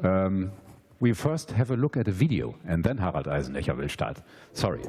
We first have a look at a video, and then Harald Eisenecher will start. Sorry.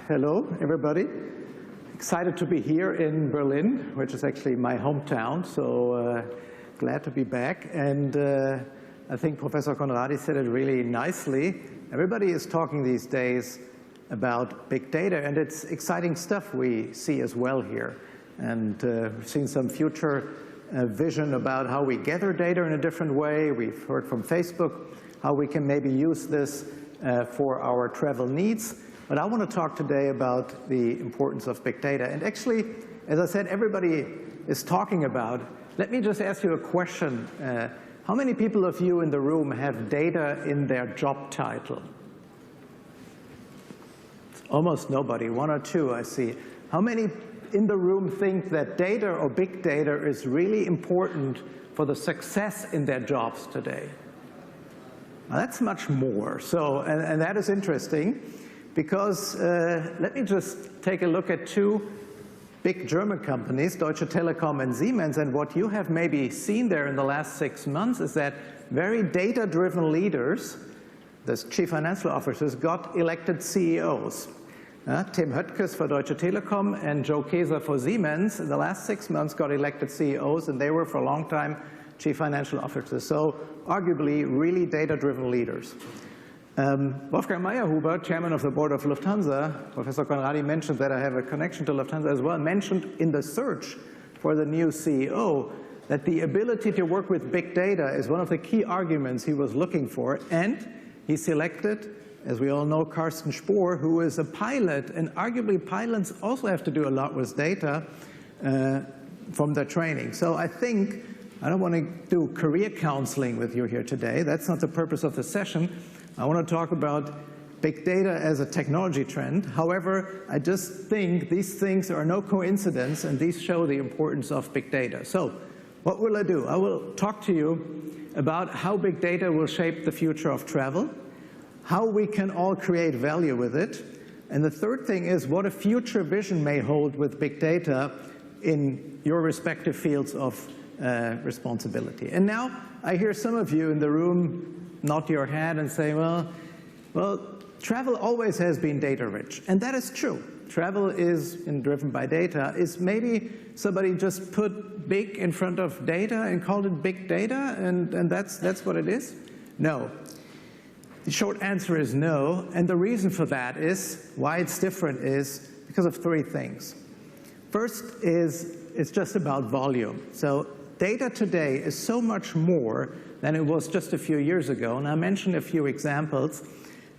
Hello, everybody. Excited to be here in Berlin, which is actually my hometown, so glad to be back. And I think Professor Conradi said it really nicely. Everybody is talking these days about big data, and it's exciting stuff we see as well here. And we've seen some future vision about how we gather data in a different way. We've heard from Facebook how we can maybe use this for our travel needs. But I want to talk today about the importance of big data. And actually, as I said, everybody is talking about. Let me just ask you a question. How many people of you in the room have data in their job title? Almost nobody, one or two, I see. How many in the room think that data or big data is really important for the success in their jobs today? Now, that's much more. So, and that is interesting. Because let me just take a look at two big German companies, Deutsche Telekom and Siemens, and what you have maybe seen there in the last 6 months is that very data-driven leaders, the chief financial officers, got elected CEOs. Tim Höttges for Deutsche Telekom and Joe Kaeser for Siemens in the last 6 months got elected CEOs, and they were for a long time chief financial officers. So arguably really data-driven leaders. Wolfgang Meyerhuber, chairman of the board of Lufthansa, Professor Conradi mentioned that I have a connection to Lufthansa as well, mentioned in the search for the new CEO that the ability to work with big data is one of the key arguments he was looking for. And he selected, as we all know, Carsten Spohr, who is a pilot. And arguably pilots also have to do a lot with data from their training. So I think, I don't want to do career counseling with you here today. That's not the purpose of the session. I want to talk about big data as a technology trend. However, I just think these things are no coincidence, and these show the importance of big data. So what will I do? I will talk to you about how big data will shape the future of travel, how we can all create value with it, and the third thing is what a future vision may hold with big data in your respective fields of responsibility. And now I hear some of you in the room nod your head and say, well, travel always has been data-rich. And that is true. Travel is driven by data. Is maybe somebody just put big in front of data and called it big data, and that's what it is? No. The short answer is no. And the reason for that is, why it's different is because of three things. First is it's just about volume. So data today is so much more than it was just a few years ago, and I mentioned a few examples.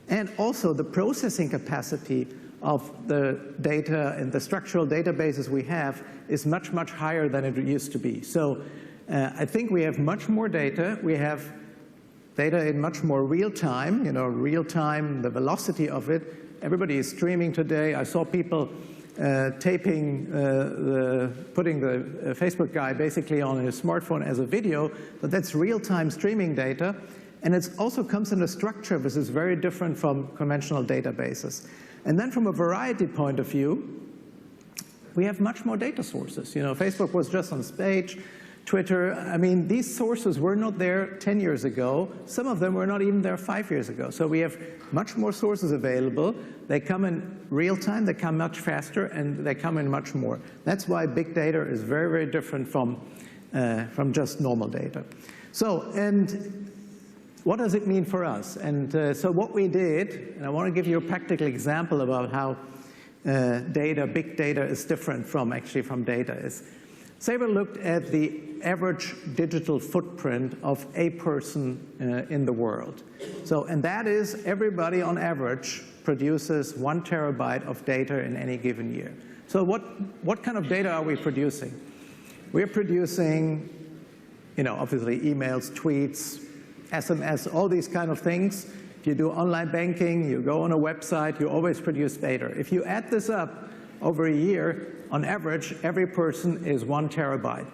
And also the processing capacity of the data and the structural databases we have is much, much higher than it used to be. So I think we have much more data. We have data in much more real time, real time, the velocity of it. Everybody is streaming today. I saw people putting the Facebook guy basically on his smartphone as a video, but that's real-time streaming data. And it also comes in a structure which is very different from conventional databases. And then from a variety point of view, we have much more data sources. You know, Facebook was just on stage, Twitter. I mean, these sources were not there 10 years ago. Some of them were not even there 5 years ago. So we have much more sources available. They come in real time, they come much faster, and they come in much more. That's why big data is very, very different from just normal data. So, and what does it mean for us? And so what we did, and I want to give you a practical example about how big data is different from data is. Sabre looked at the average digital footprint of a person in the world. So, and that is everybody on average produces 1 terabyte of data in any given year. So what kind of data are we producing? We're producing, you know, obviously emails, tweets, SMS, all these kind of things. If you do online banking, you go on a website, you always produce data. If you add this up over a year, on average, every person is 1 terabyte.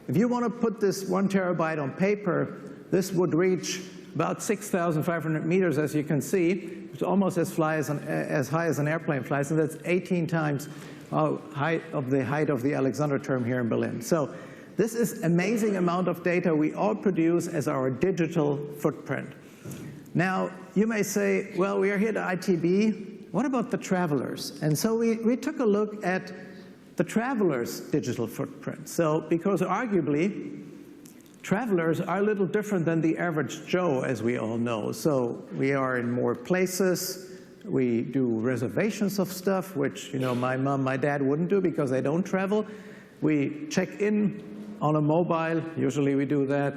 If you want to put this 1 terabyte on paper, this would reach about 6,500 meters, as you can see. It's almost as high as an airplane flies, and that's 18 times the height of the Alexander term here in Berlin. So this is amazing amount of data we all produce as our digital footprint. Now, you may say, well, we are here to ITB. What about the travelers? And so we took a look at the travelers' digital footprint. So, because arguably, travelers are a little different than the average Joe, as we all know. So we are in more places. We do reservations of stuff, which, you know, my mom, my dad wouldn't do because they don't travel. We check in on a mobile. Usually we do that.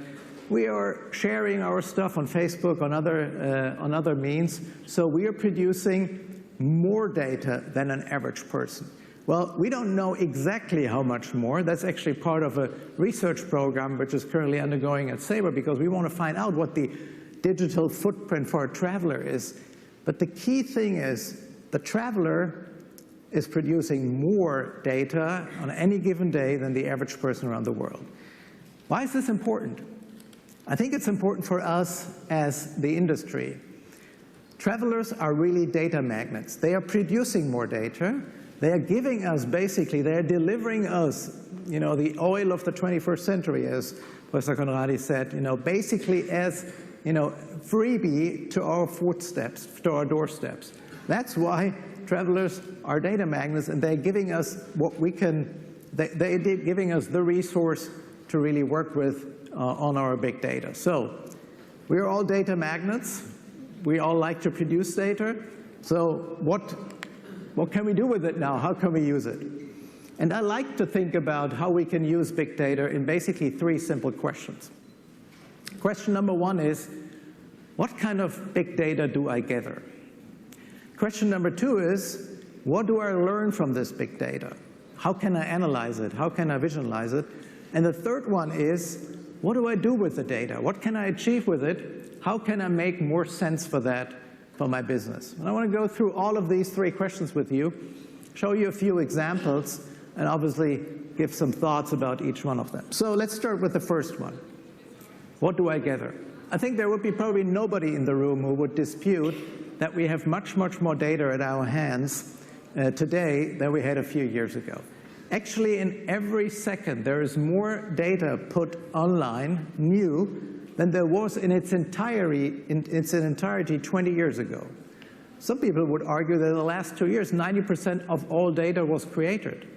We are sharing our stuff on Facebook, on other means. So we are producing more data than an average person. Well, we don't know exactly how much more. That's actually part of a research program which is currently undergoing at Sabre, because we want to find out what the digital footprint for a traveler is. But the key thing is the traveler is producing more data on any given day than the average person around the world. Why is this important? I think it's important for us as the industry. Travelers are really data magnets. They are producing more data. They are giving us, basically, they are delivering us, you know, the oil of the 21st century, as Professor Conradi said, you know, basically as, you know, freebie to our footsteps, to our doorsteps. That's why travelers are data magnets, and they're giving us what we can, they're giving us the resource to really work with on our big data. So we're all data magnets. We all like to produce data. So what can we do with it now? How can we use it? And I like to think about how we can use big data in basically 3 simple questions. Question number 1 is, what kind of big data do I gather? Question number 2 is, what do I learn from this big data? How can I analyze it? How can I visualize it? And the third one is, what do I do with the data? What can I achieve with it? How can I make more sense for that for my business? And I want to go through all of these 3 questions with you, show you a few examples, and obviously give some thoughts about each one of them. So let's start with the first one. What do I gather? I think there would be probably nobody in the room who would dispute that we have much, much more data at our hands today than we had a few years ago. Actually, in every second, there is more data put online, new, than there was in its entirety 20 years ago. Some people would argue that in the last 2 years, 90% of all data was created.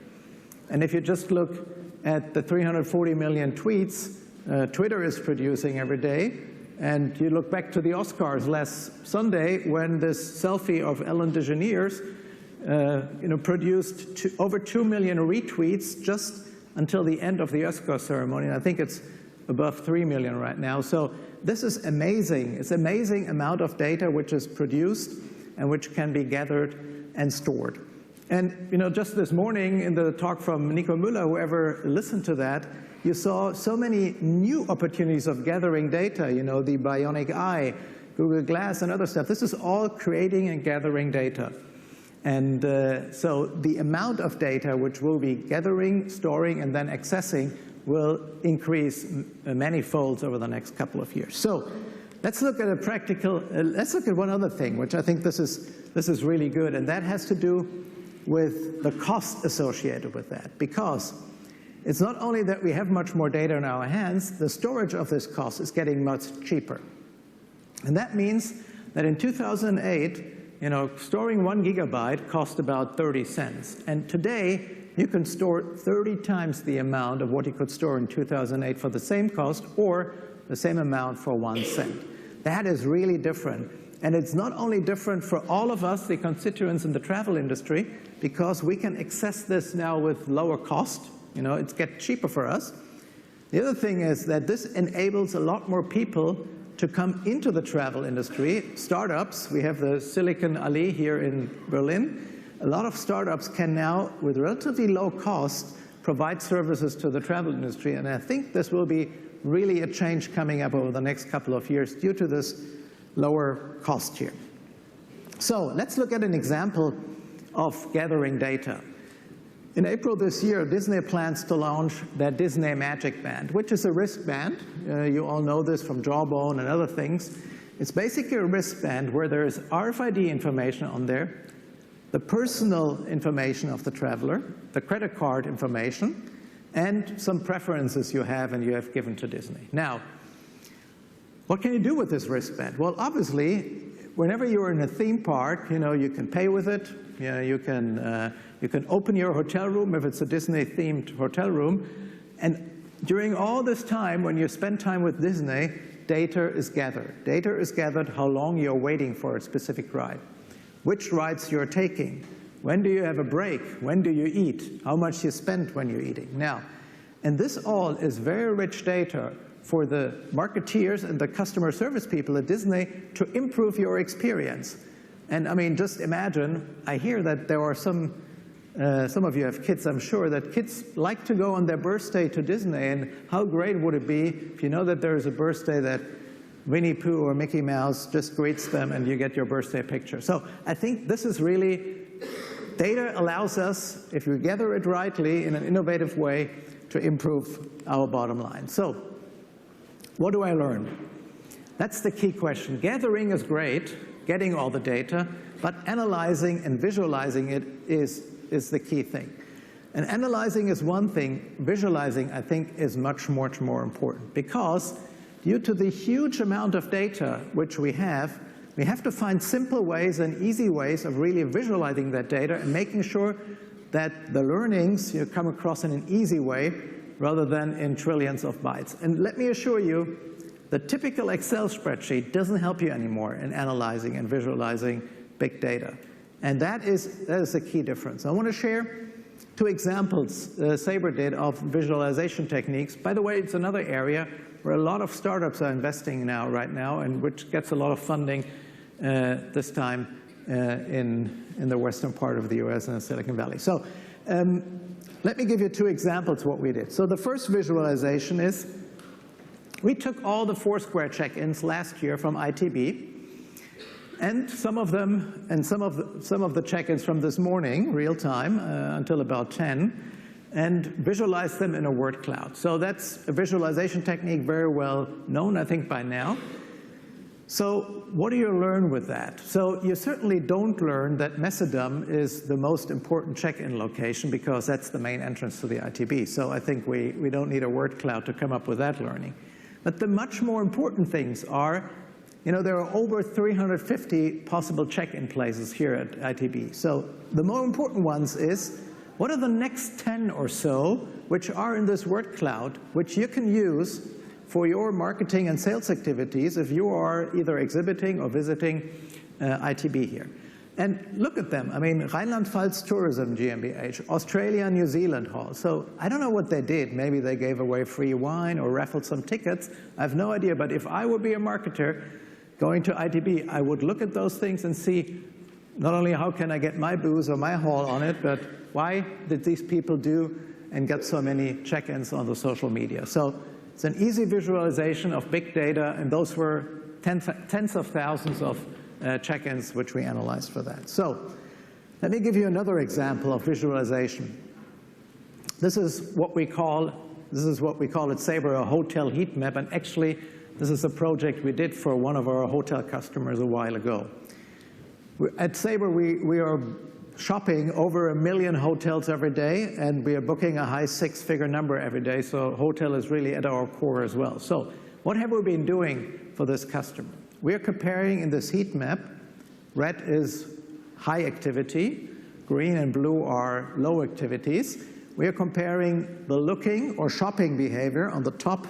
And if you just look at the 340 million tweets Twitter is producing every day, and you look back to the Oscars last Sunday when this selfie of Ellen DeGeneres produced over 2 million retweets just until the end of the Oscar ceremony. And I think it's above 3 million right now. So this is amazing. It's an amazing amount of data which is produced and which can be gathered and stored. And just this morning in the talk from Nico Müller, whoever listened to that, you saw so many new opportunities of gathering data, the bionic eye, Google Glass and other stuff. This is all creating and gathering data. And so the amount of data which we'll be gathering, storing, and then accessing will increase many folds over the next couple of years. So let's look at a practical, let's look at one other thing, which I think this is really good, and that has to do with the cost associated with that. Because it's not only that we have much more data in our hands, the storage of this cost is getting much cheaper. And that means that in 2008, storing 1 gigabyte cost about 30 cents. And today, you can store 30 times the amount of what you could store in 2008 for the same cost, or the same amount for 1 cent. That is really different. And it's not only different for all of us, the constituents in the travel industry, because we can access this now with lower cost. It's get cheaper for us. The other thing is that this enables a lot more people to come into the travel industry. Startups, we have the Silicon Alley here in Berlin. A lot of startups can now, with relatively low cost, provide services to the travel industry. And I think this will be really a change coming up over the next couple of years due to this lower cost here. So let's look at an example of gathering data. In April this year, Disney plans to launch their Disney Magic Band, which is a wristband. You all know this from Jawbone and other things. It's basically a wristband where there is RFID information on there, the personal information of the traveler, the credit card information, and some preferences you have and you have given to Disney. Now, what can you do with this wristband? Well, obviously, whenever you're in a theme park, you can pay with it. You can open your hotel room if it's a Disney-themed hotel room. And during all this time, when you spend time with Disney, data is gathered. Data is gathered how long you're waiting for a specific ride, which rides you're taking, when do you have a break, when do you eat, how much you spend when you're eating. Now, and this all is very rich data for the marketeers and the customer service people at Disney to improve your experience. And I mean, just imagine, I hear that there are some of you have kids, I'm sure, that kids like to go on their birthday to Disney, and how great would it be if you know that there is a birthday that Winnie Pooh or Mickey Mouse just greets them and you get your birthday picture. So I think this is really, data allows us, if we gather it rightly in an innovative way, to improve our bottom line. So what do I learn? That's the key question. Gathering is great, getting all the data, but analyzing and visualizing it is the key thing. And analyzing is one thing, visualizing, I think, is much more important, because due to the huge amount of data which we have to find simple ways and easy ways of really visualizing that data and making sure that the learnings come across in an easy way rather than in trillions of bytes. And let me assure you, the typical Excel spreadsheet doesn't help you anymore in analyzing and visualizing big data. And that is a key difference. I want to share 2 examples Sabre did of visualization techniques. By the way, it's another area where a lot of startups are investing right now, and which gets a lot of funding this time in the western part of the US and Silicon Valley. So let me give you 2 examples of what we did. So the first visualization is, we took all the Foursquare check-ins last year from ITB, and some of them, and some of the check-ins from this morning, real time, until about 10, and visualize them in a word cloud. So that's a visualization technique very well known, I think, by now. So what do you learn with that? So you certainly don't learn that Macedon is the most important check-in location, because that's the main entrance to the ITB. So I think we don't need a word cloud to come up with that learning. But the much more important things are, there are over 350 possible check-in places here at ITB. So the more important ones is, what are the next 10 or so which are in this word cloud, which you can use for your marketing and sales activities if you are either exhibiting or visiting ITB here. And look at them. I mean, Rheinland-Pfalz Tourism GmbH, Australia, New Zealand Hall. So I don't know what they did. Maybe they gave away free wine or raffled some tickets. I have no idea. But if I would be a marketer going to ITB, I would look at those things and see not only how can I get my booth or my hall on it, but why did these people do and get so many check-ins on the social media. So it's an easy visualization of big data, and those were tens of thousands of check-ins which we analyzed for that. So Let me give you another example of visualization. This is what we call at Sabre a hotel heat map, and actually this is a project we did for one of our hotel customers a while ago. At Sabre, we are shopping over 1 million hotels every day, and we are booking a high 6-figure number every day, so hotel is really at our core as well. So what have we been doing for this customer? We are comparing in this heat map. Red is high activity, green and blue are low activities. We are comparing the looking or shopping behavior on the top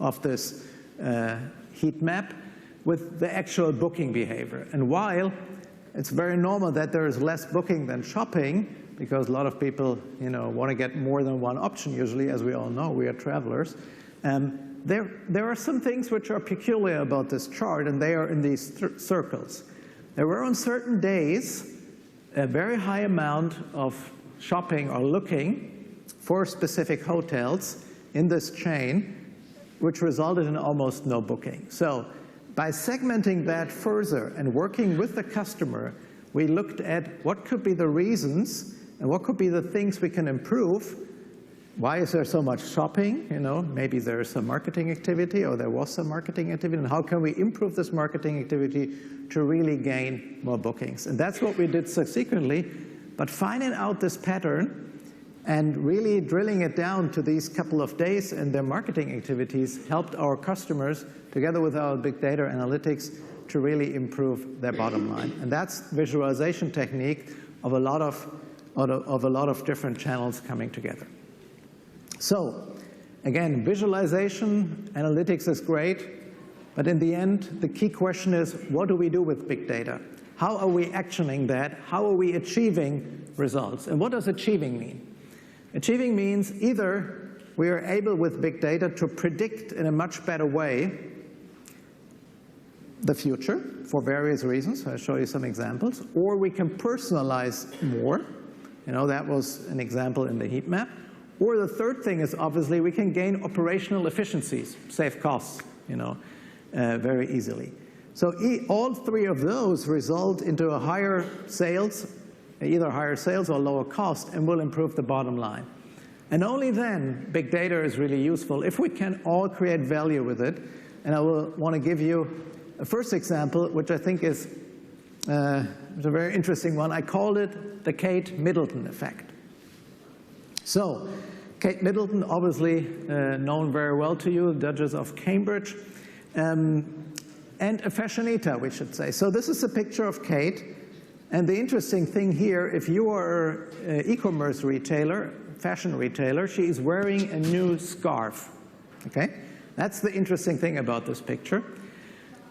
of this heat map with the actual booking behavior. And while it's very normal that there is less booking than shopping, because a lot of people, want to get more than one option usually, as we all know, we are travelers. There are some things which are peculiar about this chart, and they are in these circles. There were on certain days a very high amount of shopping or looking for specific hotels in this chain, which resulted in almost no booking. So by segmenting that further and working with the customer, we looked at what could be the reasons and what could be the things we can improve. Why is there so much shopping? Maybe there is some marketing activity, or there was some marketing activity, and how can we improve this marketing activity to really gain more bookings? And that's what we did subsequently. But finding out this pattern and really drilling it down to these couple of days and their marketing activities helped our customers, together with our big data analytics, to really improve their bottom line. And that's visualization technique of a lot of different channels coming together. So again, visualization, analytics is great, but in the end, the key question is, what do we do with big data? How are we actioning that? How are we achieving results? And what does achieving mean? Achieving means either we are able with big data to predict in a much better way the future for various reasons. I'll show you some examples. Or we can personalize more. That was an example in the heat map. Or the third thing is, obviously, we can gain operational efficiencies, save costs, very easily. So all three of those result into a higher sales, either higher sales or lower cost, and will improve the bottom line. And only then big data is really useful, if we can all create value with it. And I will want to give you a first example, which I think is a very interesting one. I called it the Kate Middleton effect. So Kate Middleton, obviously known very well to you, Duchess of Cambridge, and a fashionista, we should say. So this is a picture of Kate. And the interesting thing here, if you are an e-commerce retailer, fashion retailer, she is wearing a new scarf. Okay? That's the interesting thing about this picture.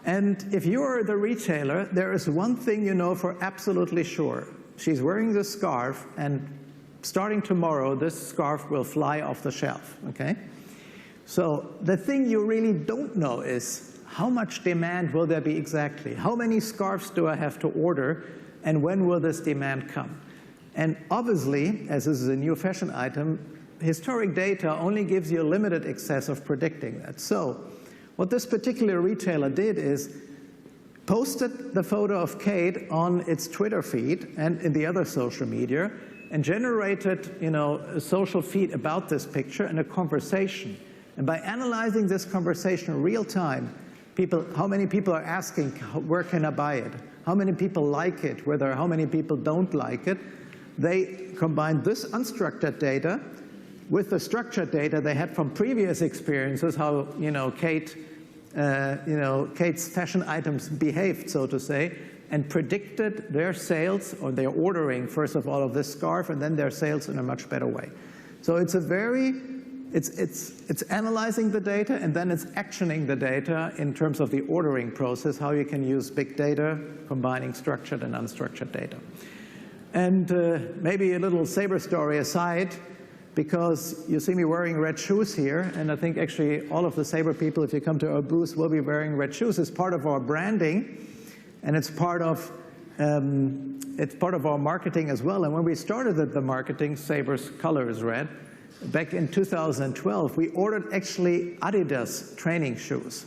And if you are the retailer, there is one thing you know for absolutely sure. She's wearing this scarf, and starting tomorrow, this scarf will fly off the shelf. Okay? So the thing you really don't know is, how much demand will there be exactly? How many scarves do I have to order? And when will this demand come? And obviously, as this is a new fashion item, historic data only gives you a limited access of predicting that. So what this particular retailer did is posted the photo of Kate on its Twitter feed and in the other social media, and generated a social feed about this picture and a conversation. And by analyzing this conversation in real time, how many people are asking, where can I buy it? How many people like it? How many people don't like it? They combined this unstructured data with the structured data they had from previous experiences, how Kate's fashion items behaved, so to say, and predicted their sales, or their ordering, first of all, of this scarf, and then their sales in a much better way. So it's it's analyzing the data, and then it's actioning the data in terms of the ordering process, how you can use big data, combining structured and unstructured data. And maybe a little Sabre story aside, because you see me wearing red shoes here, and I think actually all of the Sabre people, if you come to our booth, will be wearing red shoes. It's part of our branding, and it's part of our marketing as well. And when we started the marketing, Sabre's color is red. Back in 2012, we ordered actually Adidas training shoes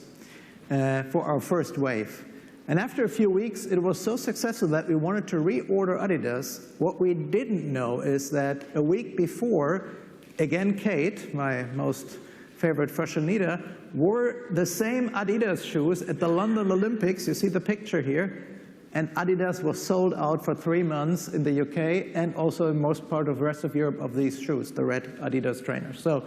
for our first wave. And after a few weeks, it was so successful that we wanted to reorder Adidas. What we didn't know is that a week before, again, Kate, my most favorite fashionista, wore the same Adidas shoes at the London Olympics. You see the picture here. And Adidas was sold out for 3 months in the UK and also in most part of the rest of Europe of these shoes, the red Adidas trainers. So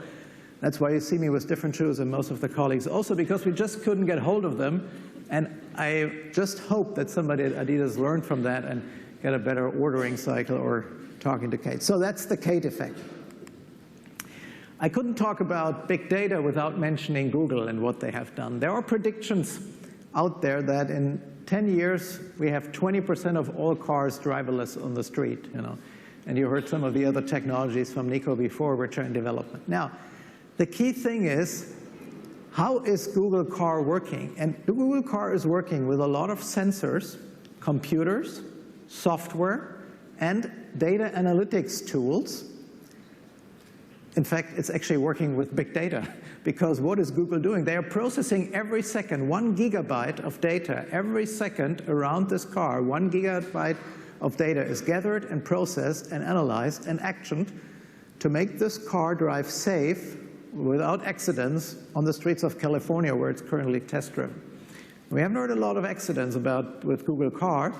that's why you see me with different shoes and most of the colleagues. Also because we just couldn't get hold of them. And I just hope that somebody at Adidas learned from that and get a better ordering cycle or talking to Kate. So that's the Kate effect. I couldn't talk about big data without mentioning Google and what they have done. There are predictions out there that in 10 years, we have 20% of all cars driverless on the street, And you heard some of the other technologies from Nico before, which are in development. Now, the key thing is, how is Google Car working? And the Google Car is working with a lot of sensors, computers, software, and data analytics tools. In fact, it's actually working with big data, because what is Google doing? They are processing every second 1 gigabyte of data. Every second around this car, 1 gigabyte of data is gathered and processed and analyzed and actioned to make this car drive safe without accidents on the streets of California, where it's currently test-driven. We haven't heard a lot of accidents with Google Car.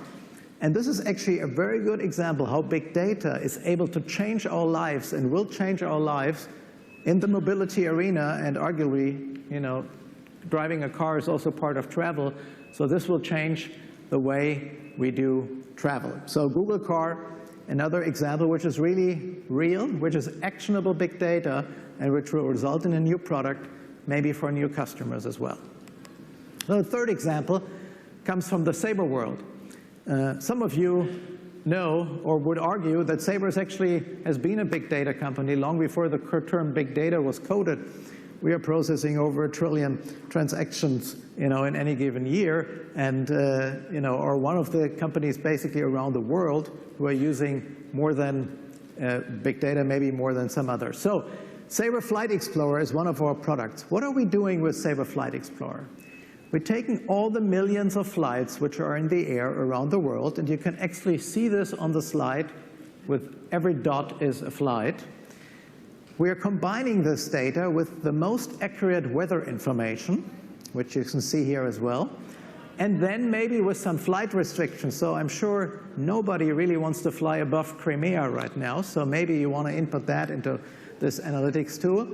And this is actually a very good example how big data is able to change our lives and will change our lives in the mobility arena. And arguably, driving a car is also part of travel. So this will change the way we do travel. So Google Car, another example which is really real, which is actionable big data, and which will result in a new product, maybe for new customers as well. So the third example comes from the Sabre world. Some of you know or would argue that Sabre actually has been a big data company long before the term big data was coded. We are processing over 1 trillion transactions, in any given year, and are one of the companies basically around the world who are using more than big data, maybe more than some others. So Sabre Flight Explorer is one of our products. What are we doing with Sabre Flight Explorer? We're taking all the millions of flights which are in the air around the world, and you can actually see this on the slide with every dot is a flight. We are combining this data with the most accurate weather information, which you can see here as well, and then maybe with some flight restrictions. So I'm sure nobody really wants to fly above Crimea right now, so maybe you want to input that into this analytics tool.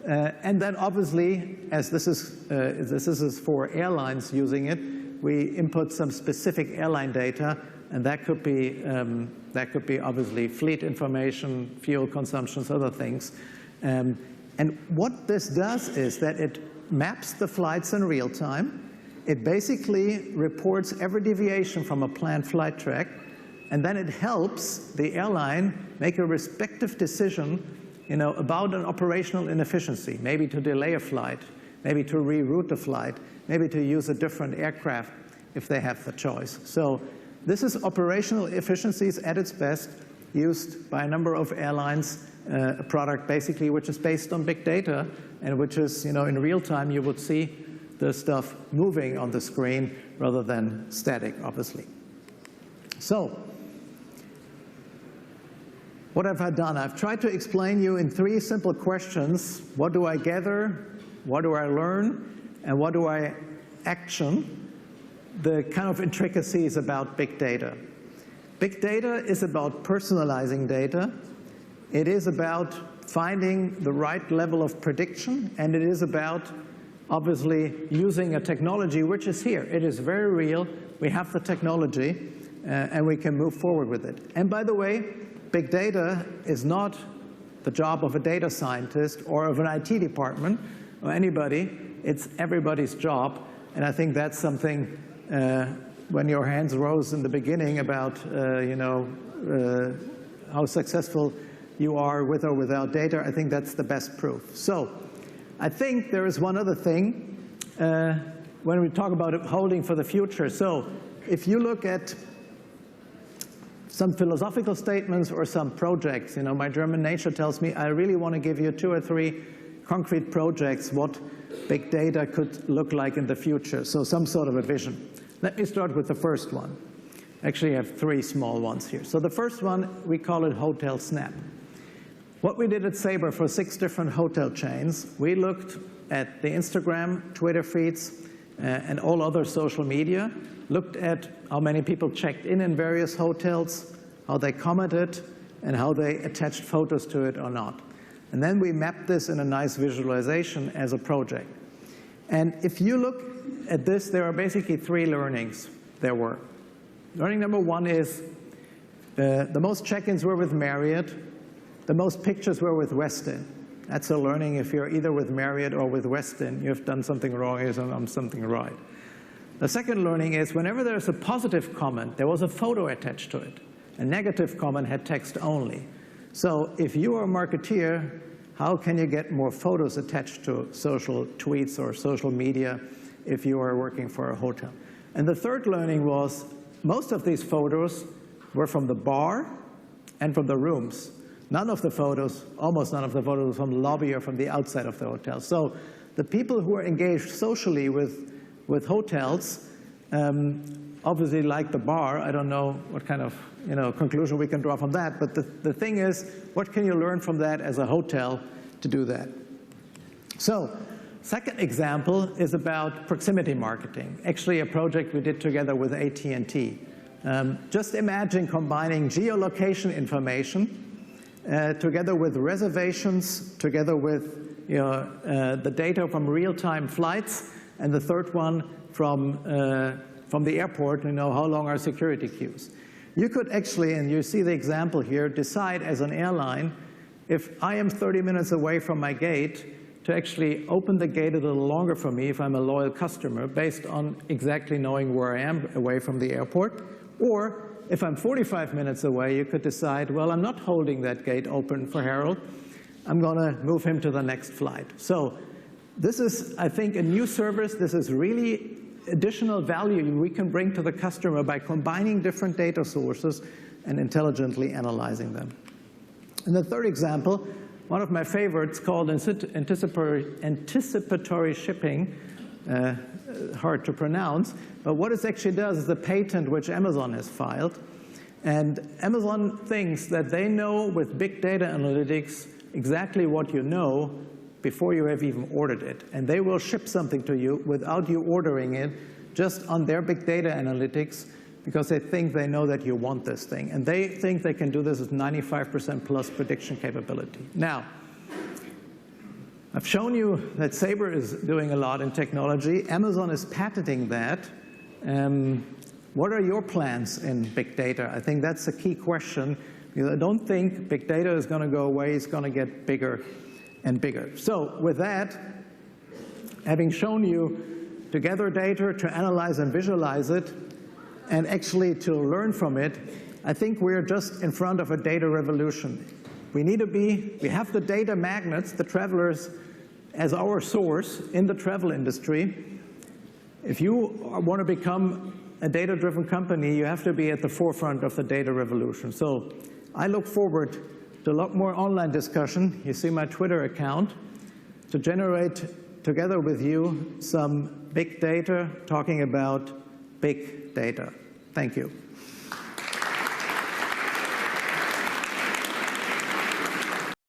And then obviously, as this is for airlines using it, we input some specific airline data, and that could be obviously fleet information, fuel consumptions, other things. And what this does is that it maps the flights in real time. It basically reports every deviation from a planned flight track, and then it helps the airline make a respective decision about an operational inefficiency, maybe to delay a flight, maybe to reroute the flight, maybe to use a different aircraft if they have the choice. So this is operational efficiencies at its best, used by a number of airlines, a product basically which is based on big data and which is, in real time you would see the stuff moving on the screen rather than static, obviously. So what have I done? I've tried to explain you in 3 simple questions. What do I gather? What do I learn? And what do I action? The kind of intricacies about big data. Big data is about personalizing data. It is about finding the right level of prediction. And it is about, obviously, using a technology which is here. It is very real. We have the technology, and we can move forward with it. And by the way, big data is not the job of a data scientist or of an IT department or anybody. It's everybody's job. And I think that's something, when your hands rose in the beginning about how successful you are with or without data, I think that's the best proof. So I think there is one other thing when we talk about holding for the future. So if you look at some philosophical statements or some projects, my German nature tells me I really want to give you 2 or 3 concrete projects what big data could look like in the future. So some sort of a vision. Let me start with the first one. Actually, I have three small ones here. So the first one, we call it Hotel Snap. What we did at Sabre for 6 different hotel chains, we looked at the Instagram, Twitter feeds, and all other social media, looked at how many people checked in various hotels, how they commented, and how they attached photos to it or not. And then we mapped this in a nice visualization as a project. And if you look at this, there are basically 3 learnings there were. Learning number 1 is the most check-ins were with Marriott, the most pictures were with Westin. That's a learning. If you're either with Marriott or with Westin, you've done something wrong, you've done something right. The second learning is whenever there's a positive comment, there was a photo attached to it. A negative comment had text only. So if you are a marketeer, how can you get more photos attached to social tweets or social media if you are working for a hotel? And the third learning was most of these photos were from the bar and from the rooms. None of the photos, almost none of the photos from the lobby or from the outside of the hotel. So the people who are engaged socially with hotels obviously like the bar. I don't know what kind of conclusion we can draw from that. But the thing is, what can you learn from that as a hotel to do that? So second example is about proximity marketing, actually a project we did together with AT&T. Just imagine combining geolocation information together with reservations, together with the data from real-time flights, and the third one from the airport, how long are security queues. You could actually, and you see the example here, decide as an airline, if I am 30 minutes away from my gate, to actually open the gate a little longer for me if I'm a loyal customer, based on exactly knowing where I am away from the airport. Or if I'm 45 minutes away, you could decide, well, I'm not holding that gate open for Harold. I'm going to move him to the next flight. So this is, I think, a new service. This is really additional value we can bring to the customer by combining different data sources and intelligently analyzing them. And the third example, one of my favorites, called anticipatory shipping, hard to pronounce, but what it actually does is the patent which Amazon has filed. And Amazon thinks that they know with big data analytics exactly what you know before you have even ordered it. And they will ship something to you without you ordering it, just on their big data analytics, because they think they know that you want this thing. And they think they can do this with 95% plus prediction capability. Now, I've shown you that Sabre is doing a lot in technology. Amazon is patenting that. What are your plans in big data? I think that's a key question, because I don't think big data is going to go away. It's going to get bigger and bigger. So with that, having shown you to gather data, to analyze and visualize it, and actually to learn from it, I think we're just in front of a data revolution. We have the data magnets, the travelers, as our source in the travel industry. If you want to become a data-driven company, you have to be at the forefront of the data revolution. So I look forward to a lot more online discussion. You see my Twitter account, to generate, together with you, some big data talking about big data. Thank you.